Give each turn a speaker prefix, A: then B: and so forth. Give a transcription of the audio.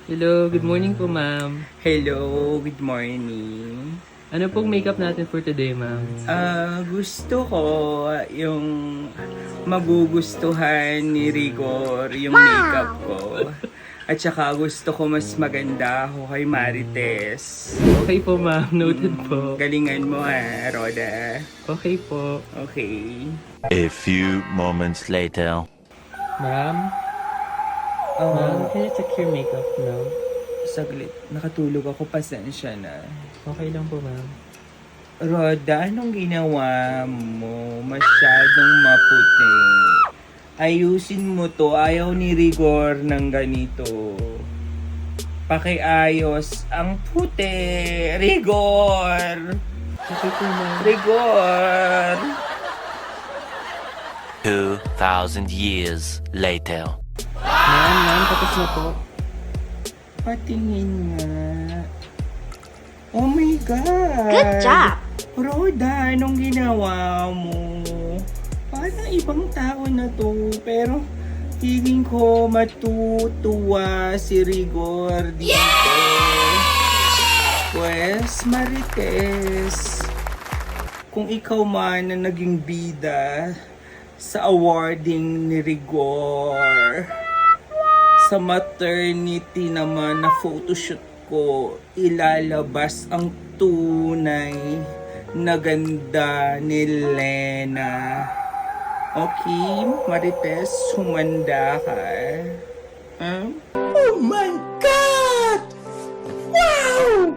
A: Hello, good morning po, ma'am.
B: Hello, good morning.
A: Ano pong makeup natin for today, ma'am?
B: Gusto ko yung magugustuhan ni Rigor yung makeup ko. At saka gusto ko mas maganda ako kay Marites.
A: Okay po, ma'am. Noted po.
B: Galingan mo Roda.
A: Okay po.
B: Okay.
C: A few moments later.
A: Ma'am? Ma'am, can you check your makeup now?
B: Saglit, nakatulog ako, pasensya na.
A: Okay lang po, ma'am.
B: Roda, anong ginawa mo? Masyadong maputi. Ayusin mo to. Ayaw ni Rigor ng ganito. Pakiayos ang puti. Rigor!
A: Okay po, ma'am.
B: Rigor!
C: 2,000 years later.
A: Ma'am, tapos na po.
B: Patingin nga. Oh my God!
D: Good job!
B: Roda, anong ginawa mo? Parang ibang tao na to, pero feeling ko matutuwa si Rigor dito. Pues, Marites, kung ikaw man na naging bida sa awarding ni Rigor, sa maternity naman na photoshoot ko, ilalabas ang tunay na ganda ni Lena. Okay, Marites, humanda ka. Huh? Oh my God! Wow!